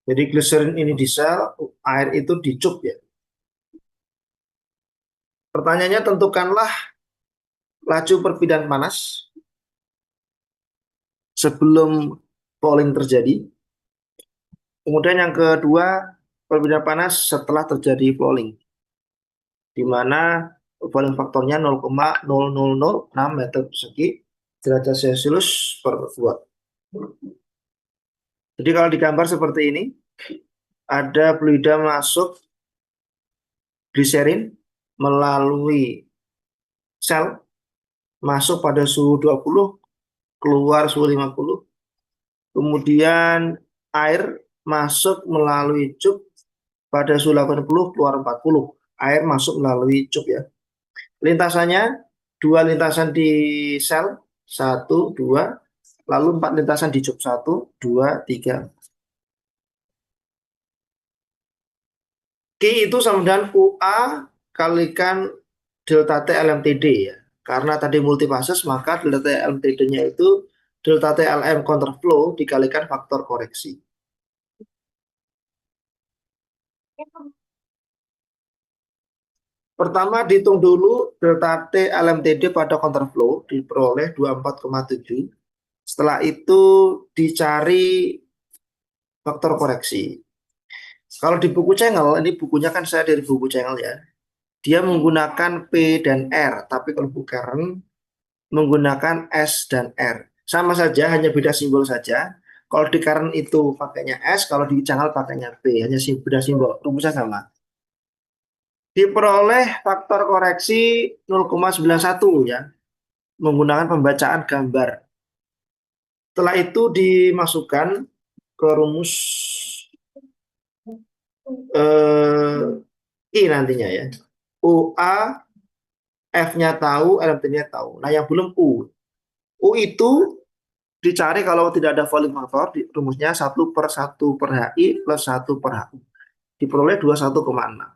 Jadi gliserin ini di sel, air itu di cup ya. Pertanyaannya, tentukanlah laju perpindahan panas sebelum fouling terjadi. Kemudian yang kedua, perpindahan panas setelah terjadi fouling, di mana fouling faktornya 0,0006 meter persegi derajat Celcius per watt. Jadi kalau digambar seperti ini, ada fluida masuk gliserin melalui sel, masuk pada suhu 20, keluar suhu 50. Kemudian air masuk melalui cup pada suhu 80, keluar 40. Air masuk melalui cup ya. Lintasannya 2 lintasan di sel, 1, 2, lalu 4 lintasan di cup, 1, 2, 3. Q itu sama dengan UA kalikan delta T LMTD ya. Karena tadi multifases, maka delta T LMTD-nya itu delta T LM counterflow dikalikan faktor koreksi. Pertama, dihitung dulu delta T LMTD pada counterflow, diperoleh 24,7. Setelah itu dicari faktor koreksi. Kalau di buku Cengel, ini bukunya kan saya dari buku Cengel ya, dia menggunakan P dan R, tapi kalau buku Kern menggunakan S dan R. Sama saja, hanya beda simbol saja. Kalau di Kern itu pakainya S, kalau di Cengel pakainya P, hanya beda simbol, rumusnya sama. Diperoleh faktor koreksi 0,91 ya, menggunakan pembacaan gambar. Setelah itu dimasukkan ke rumus I nantinya ya. UA, F-nya tahu, LMT-nya tahu. Nah, yang belum U. U itu dicari kalau tidak ada volume faktor, rumusnya 1/1/HI plus 1/HU. Diperoleh 21,6.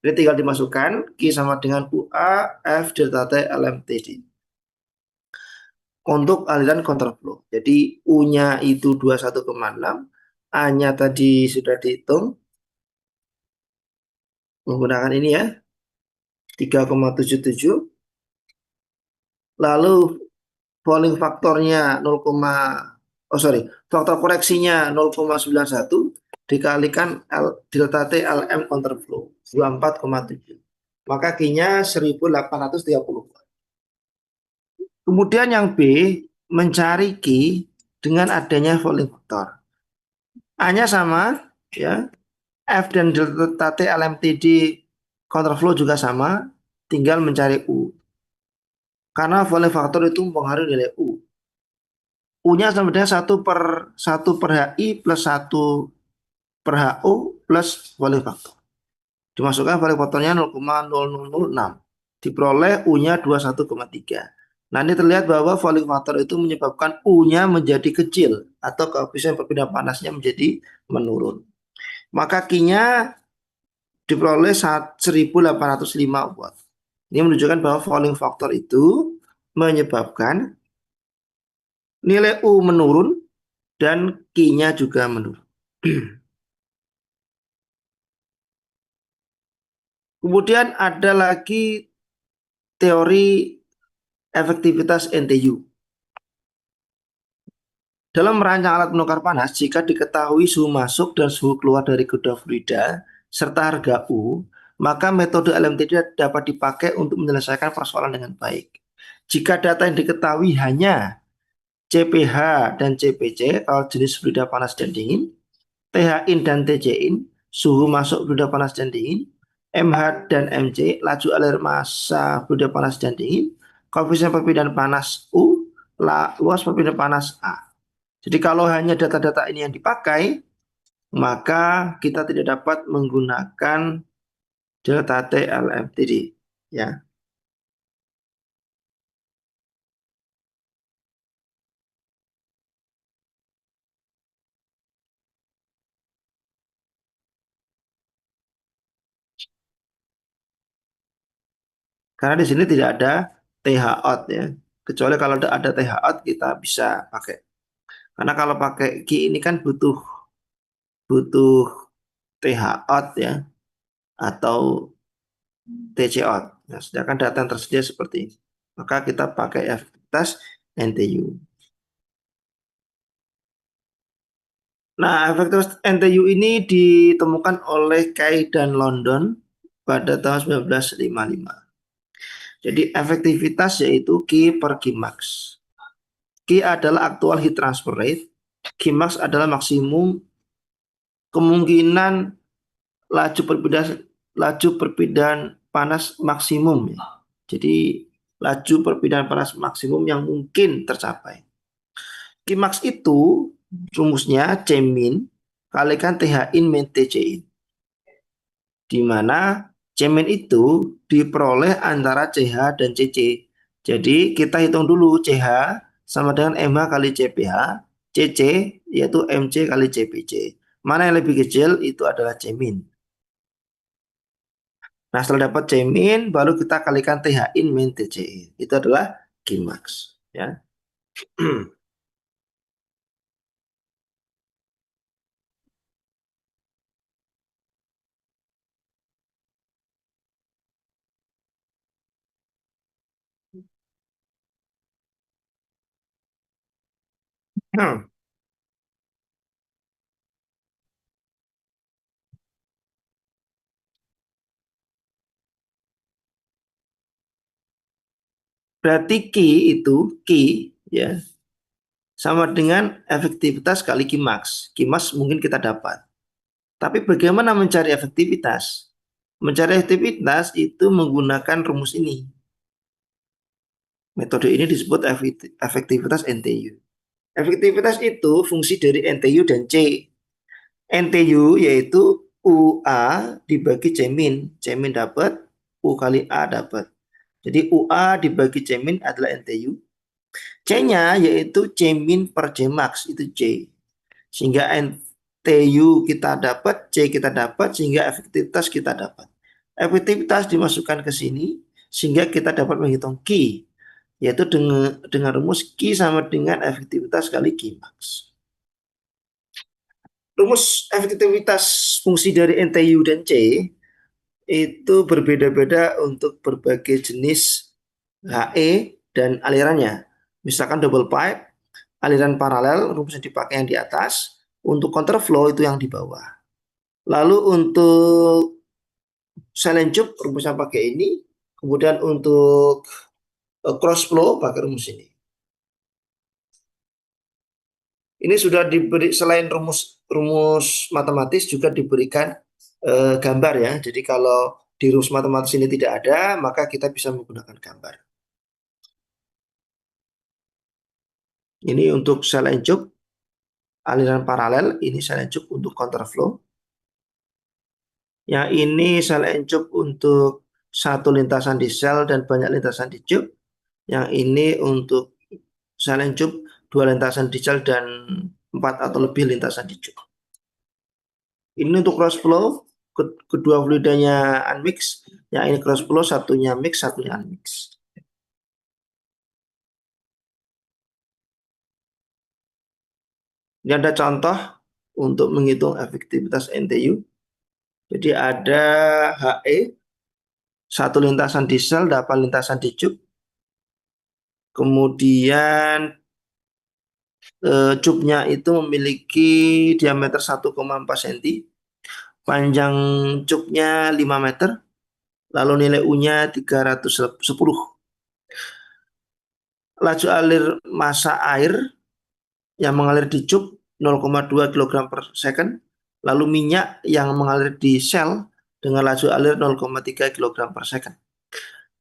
Jadi tinggal dimasukkan Q sama dengan UA, F delta T LMTD. Untuk aliran counterflow. Jadi U-nya itu 21,6, A-nya tadi sudah dihitung menggunakan ini ya, 3,77. Lalu fouling faktornya faktor koreksinya 0,91 dikalikan delta T LM counterflow 24,7. Maka Q-nya 1830. Kemudian yang B, mencari Q dengan adanya fouling faktor. A-nya sama ya. F dan delta T LMTD counterflow juga sama, tinggal mencari U. Karena fouling faktor itu mempengaruhi nilai U. U-nya sama dengan 1/HI plus 1/HU plus fouling faktor. Dimasukkan fouling faktornya 0,0006. Diperoleh U-nya 21,3. Nah, ini terlihat bahwa fouling faktor itu menyebabkan U-nya menjadi kecil. atau koefisien perpindahan panasnya menjadi menurun. Maka Q-nya diperoleh 1805 watt. Ini menunjukkan bahwa Fouling factor itu menyebabkan nilai U menurun dan Q-nya juga menurun. Kemudian ada lagi teori efektivitas NTU. Dalam merancang alat penukar panas, jika diketahui suhu masuk dan suhu keluar dari kedua fluida serta harga U, maka metode LMTD dapat dipakai untuk menyelesaikan persoalan dengan baik. Jika data yang diketahui hanya CPH dan CPC kalau jenis fluida panas dan dingin, TH-in dan TC-in, suhu masuk fluida panas dan dingin, MH dan MC, laju alir massa fluida panas dan dingin, koefisien perpindahan panas U, luas perpindahan panas A. Jadi kalau hanya data-data ini yang dipakai, maka kita tidak dapat menggunakan delta T LMTD, ya. Karena di sini tidak ada TH out, ya. Kecuali kalau ada TH out kita bisa pakai. Karena kalau pakai Q ini kan butuh TH out, ya, atau TC out. Nah, sedangkan data yang tersedia seperti ini. Maka kita pakai efektivitas NTU. Nah, efektivitas NTU ini ditemukan oleh Kay dan London pada tahun 1955. Jadi efektivitas yaitu Q per Qmax. Q adalah aktual heat transfer rate. Qmax adalah maksimum kemungkinan laju perpindahan panas maksimum, ya. Jadi laju perpindahan panas maksimum yang mungkin tercapai. Qmax itu rumusnya C min kalikan TH in min TC in, di mana C min itu diperoleh antara CH dan CC. Jadi kita hitung dulu CH sama dengan MH kali CPH, CC yaitu MC kali CPC. Mana yang lebih kecil itu adalah C min. Nah, setelah dapat C min baru kita kalikan TH in min TC in. Itu adalah Qmax, ya. Berarti Q, ya, sama dengan efektivitas kali Qmax. Qmax mungkin kita dapat. Tapi bagaimana mencari efektivitas? Mencari efektivitas itu menggunakan rumus ini. Metode ini disebut efektivitas NTU. Efektivitas itu fungsi dari NTU dan C. NTU yaitu UA dibagi C min. C min dapat, U kali A dapat. Jadi UA dibagi C min adalah NTU. C-nya yaitu C min per C max, itu C. Sehingga NTU kita dapat, C kita dapat, sehingga efektivitas kita dapat. Efektivitas dimasukkan ke sini, sehingga kita dapat menghitung Q, yaitu dengan rumus Q sama dengan efektivitas kali Qmax. Rumus efektivitas fungsi dari NTU dan C itu berbeda-beda untuk berbagai jenis HE dan alirannya. Misalkan double pipe, aliran paralel, rumus yang dipakai yang di atas. Untuk counterflow itu yang di bawah. Lalu untuk silent tube rumusnya pakai ini. Kemudian untuk cross flow pakai rumus ini. Ini sudah diberi, selain rumus matematis juga diberikan gambar, ya. Jadi kalau di rumus matematis ini tidak ada, maka kita bisa menggunakan gambar. Ini untuk silent tube aliran paralel, ini silent tube untuk counterflow. Yang ini silent tube untuk satu lintasan di sel dan banyak lintasan di tube. Yang ini untuk silent tube dua lintasan di sel dan 4 atau lebih lintasan di cup. Ini untuk cross flow, kedua fluidanya unmix. Yang ini cross flow, satunya mix, satunya unmix. Ini ada contoh untuk menghitung efektivitas NTU. Jadi ada HE, satu lintasan di sel, 8 lintasan di cup. Kemudian cupnya itu memiliki diameter 1,4 cm, panjang cupnya 5 meter, lalu nilai U-nya 310. Laju alir massa air yang mengalir di cup 0,2 kg per second, lalu minyak yang mengalir di sel dengan laju alir 0,3 kg per second.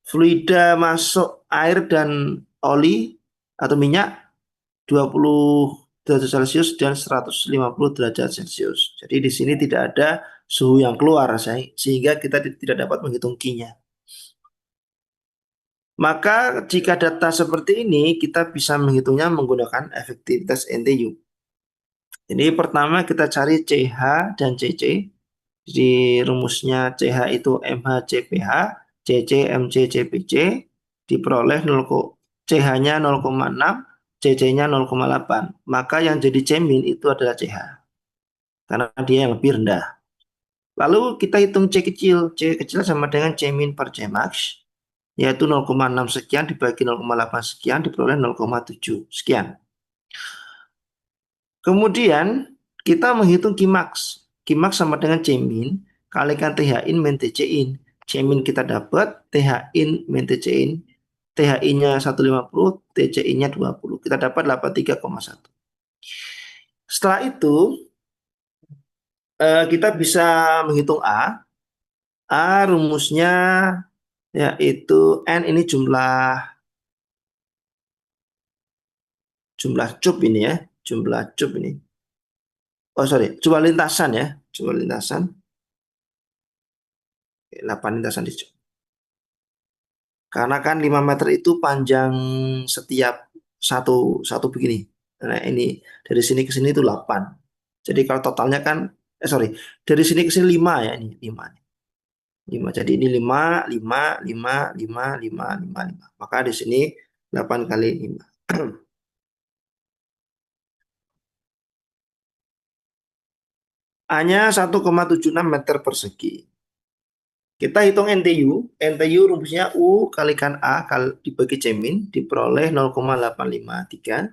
Fluida masuk air dan oli atau minyak 20 derajat Celcius dan 150 derajat Celcius. Jadi di sini tidak ada suhu yang keluar sehingga kita tidak dapat menghitung Q-nya. Maka jika data seperti ini kita bisa menghitungnya menggunakan efektivitas NTU. Jadi pertama kita cari CH dan CC. Jadi rumusnya CH itu MH CPH, CC MC CPC, diperoleh CH-nya 0,6, CC-nya 0,8. Maka yang jadi C- itu adalah CH. Karena dia yang lebih rendah. Lalu kita hitung C kecil. C kecil sama dengan C- per C max, yaitu 0,6 sekian dibagi 0,8 sekian diperoleh 0,7 sekian. Kemudian kita menghitung Qmax. Qmax sama dengan C-min kalikan TH-in min TC-in. C-min kita dapat, TH-in min TC-in. THI-nya 150, TCI-nya 20. Kita dapat 83,1. Setelah itu kita bisa menghitung A. A rumusnya yaitu N ini jumlah cup ini ya, jumlah cup ini. Oh sorry, jumlah lintasan ya, jumlah lintasan. 8 lintasan di cup. Karena kan 5 meter itu panjang setiap satu begini. Nah ini dari sini ke sini itu 8. Jadi kalau totalnya kan, dari sini ke sini 5 ya, ini 5. 5. Jadi ini 5, 5, 5, 5, 5, 5, 5. Maka di sini 8 kali 5. Hanya 1,76 meter persegi. Kita hitung NTU. NTU rumusnya U kalikan A dibagi C-min diperoleh 0,853.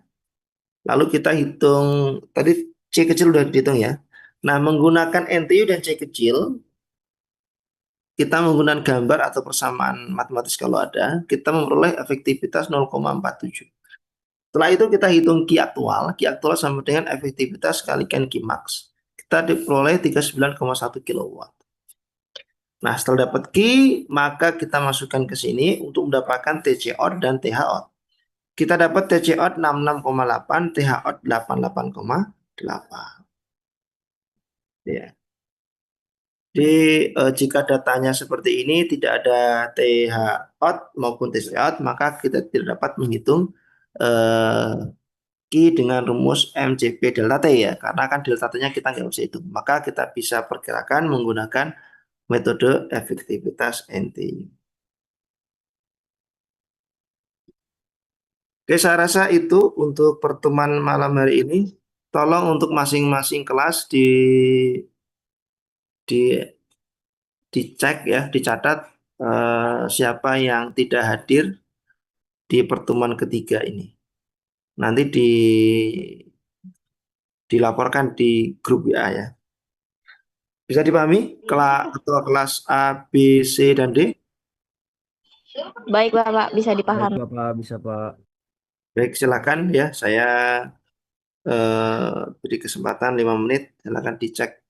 Lalu kita hitung, tadi C kecil udah dihitung ya. Nah, menggunakan NTU dan C kecil, kita menggunakan gambar atau persamaan matematis kalau ada, kita memperoleh efektivitas 0,47. Setelah itu kita hitung Q aktual. Q aktual sama dengan efektivitas kalikan Q max. Kita diperoleh 39,1 kW. Nah, setelah dapat Q, maka kita masukkan ke sini untuk mendapatkan TC out dan TH out. Kita dapat TC out 66,8, TH out 88,8. Ya. Jadi jika datanya seperti ini tidak ada TH out maupun TC out, maka kita tidak dapat menghitung Q dengan rumus MCP delta T ya, karena kan delta T-nya kita nggak bisa hitung. Maka kita bisa perkirakan menggunakan metode efektivitas NTU. Oke, saya rasa itu untuk pertemuan malam hari ini. Tolong untuk masing-masing kelas dicek ya, dicatat siapa yang tidak hadir di pertemuan ketiga ini. Nanti dilaporkan di grup WA ya. Bisa dipahami? Ketua kelas A, B, C, dan D? Baik, Bapak, bisa Baik, dipahami. Bapak, bisa, Pak. Baik, silakan ya. Saya beri kesempatan 5 menit. Silakan dicek